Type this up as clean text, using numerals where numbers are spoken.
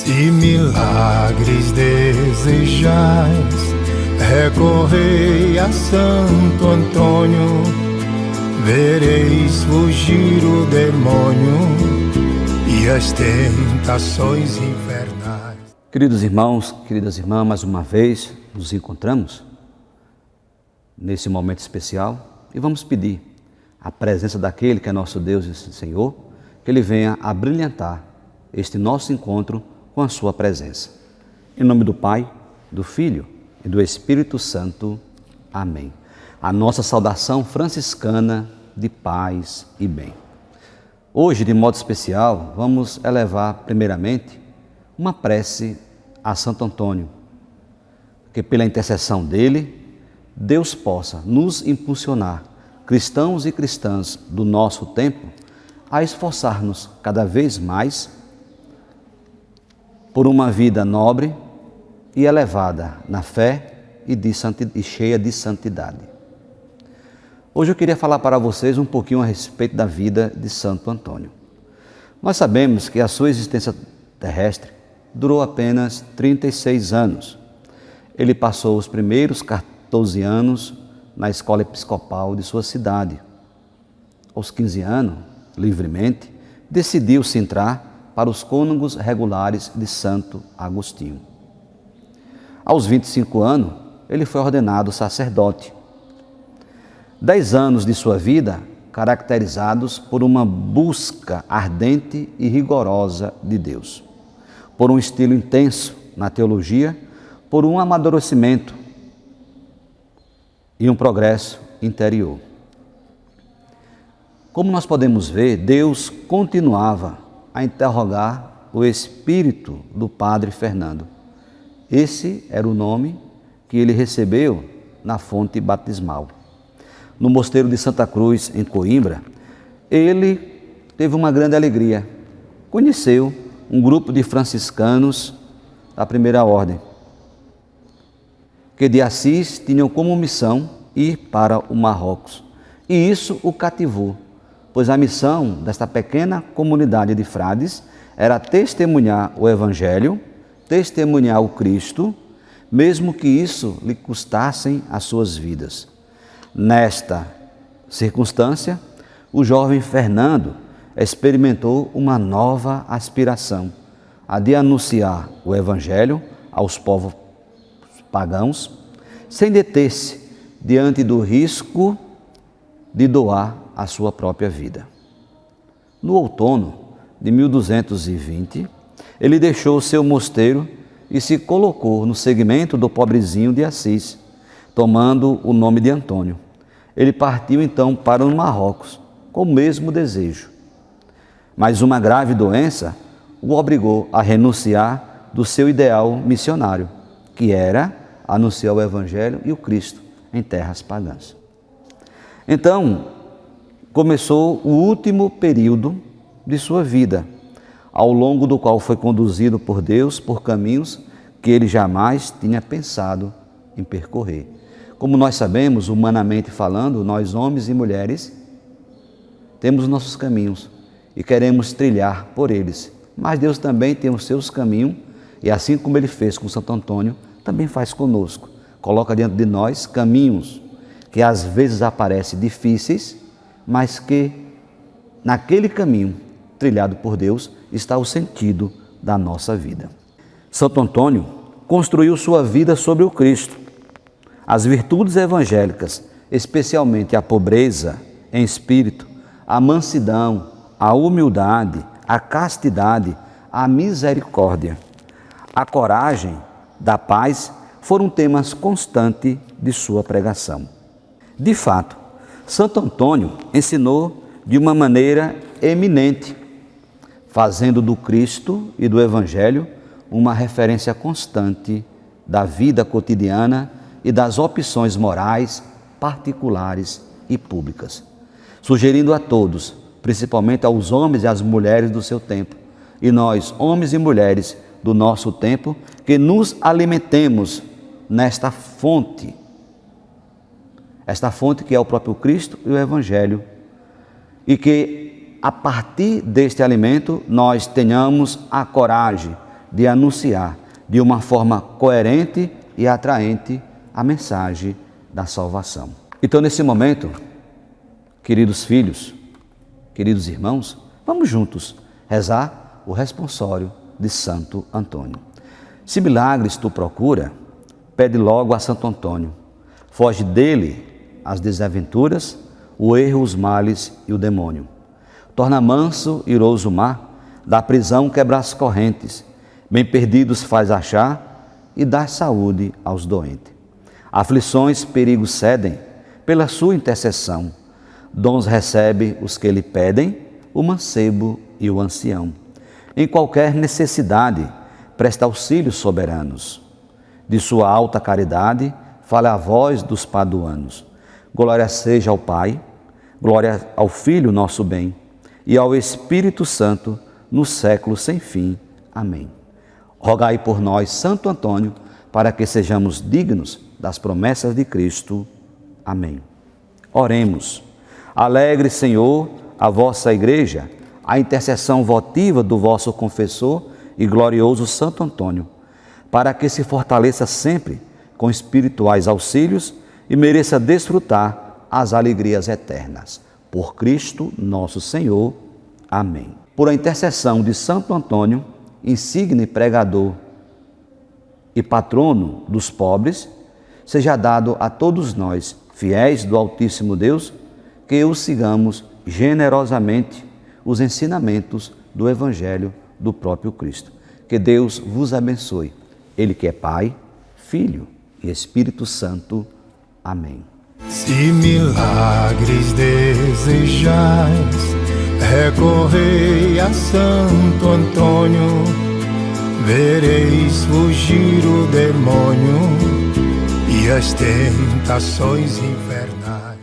Se milagres desejais, recorrei a Santo Antônio, vereis fugir o demônio e as tentações infernais. Queridos irmãos, queridas irmãs, mais uma vez nos encontramos nesse momento especial e vamos pedir a presença daquele que é nosso Deus e Senhor, que Ele venha a brilhantar este nosso encontro com a sua presença. Em nome do Pai, do Filho e do Espírito Santo. Amém. A nossa saudação franciscana de paz e bem. Hoje, de modo especial, vamos elevar primeiramente uma prece a Santo Antônio, que pela intercessão dele, Deus possa nos impulsionar, cristãos e cristãs do nosso tempo, a esforçar-nos cada vez mais por uma vida nobre e elevada na fé e cheia de santidade. Hoje eu queria falar para vocês um pouquinho a respeito da vida de Santo Antônio. Nós sabemos que a sua existência terrestre durou apenas 36 anos. Ele passou os primeiros 14 anos na escola episcopal de sua cidade. Aos 15 anos, livremente, decidiu-se entrar para os cônegos regulares de Santo Agostinho. Aos 25 anos, ele foi ordenado sacerdote. 10 anos de sua vida caracterizados por uma busca ardente e rigorosa de Deus, por um estilo intenso na teologia, por um amadurecimento e um progresso interior. Como nós podemos ver, Deus continuava a interrogar o espírito do Padre Fernando. Esse era o nome que ele recebeu na fonte batismal. No mosteiro de Santa Cruz, em Coimbra, ele teve uma grande alegria. Conheceu um grupo de franciscanos da primeira ordem, que de Assis tinham como missão ir para o Marrocos. E isso o cativou, pois a missão desta pequena comunidade de frades era testemunhar o Evangelho, testemunhar o Cristo, mesmo que isso lhe custassem as suas vidas. Nesta circunstância, o jovem Fernando experimentou uma nova aspiração, a de anunciar o Evangelho aos povos pagãos, sem deter-se diante do risco de doar a sua própria vida. No outono de 1220, ele deixou seu mosteiro e se colocou no segmento do pobrezinho de Assis, tomando o nome de Antônio. Ele partiu então para o Marrocos com o mesmo desejo. Mas uma grave doença o obrigou a renunciar do seu ideal missionário, que era anunciar o Evangelho e o Cristo em terras pagãs. Então, começou o último período de sua vida, ao longo do qual foi conduzido por Deus por caminhos que ele jamais tinha pensado em percorrer. Como nós sabemos, humanamente falando, nós homens e mulheres temos nossos caminhos e queremos trilhar por eles, mas Deus também tem os seus caminhos e assim como Ele fez com Santo Antônio, também faz conosco. Coloca diante de nós caminhos que às vezes aparecem difíceis, mas que naquele caminho trilhado por Deus está o sentido da nossa vida. Santo Antônio construiu sua vida sobre o Cristo. As virtudes evangélicas, especialmente a pobreza em espírito, a mansidão, a humildade, a castidade, a misericórdia, a coragem, da paz, foram temas constantes de sua pregação. De fato, Santo Antônio ensinou de uma maneira eminente, fazendo do Cristo e do Evangelho uma referência constante da vida cotidiana e das opções morais, particulares e públicas, sugerindo a todos, principalmente aos homens e às mulheres do seu tempo, e nós, homens e mulheres do nosso tempo, que nos alimentemos nesta fonte, esta fonte que é o próprio Cristo e o Evangelho, e que a partir deste alimento nós tenhamos a coragem de anunciar de uma forma coerente e atraente a mensagem da salvação. Então, nesse momento, queridos filhos, queridos irmãos, vamos juntos rezar o responsório de Santo Antônio. Se milagres tu procura, pede logo a Santo Antônio. Foge dele as desaventuras, o erro, os males e o demônio. Torna manso e iroso o mar, da prisão quebra as correntes, bem perdidos faz achar e dá saúde aos doentes. Aflições, perigos cedem pela sua intercessão. Dons recebe os que lhe pedem, o mancebo e o ancião. Em qualquer necessidade, presta auxílios soberanos. De sua alta caridade, fale a voz dos paduanos. Glória seja ao Pai, glória ao Filho nosso bem, e ao Espírito Santo, no século sem fim. Amém. Rogai por nós, Santo Antônio, para que sejamos dignos das promessas de Cristo. Amém. Oremos. Alegre, Senhor, a vossa Igreja, a intercessão votiva do vosso confessor e glorioso Santo Antônio, para que se fortaleça sempre com espirituais auxílios e mereça desfrutar as alegrias eternas. Por Cristo nosso Senhor. Amém. Por a intercessão de Santo Antônio, insigne pregador e patrono dos pobres, seja dado a todos nós, fiéis do Altíssimo Deus, que o sigamos generosamente os ensinamentos do Evangelho do próprio Cristo. Que Deus vos abençoe. Ele que é Pai, Filho e Espírito Santo. Amém. Se milagres desejais, recorrei a Santo Antônio, vereis fugir o demônio e as tentações infernais.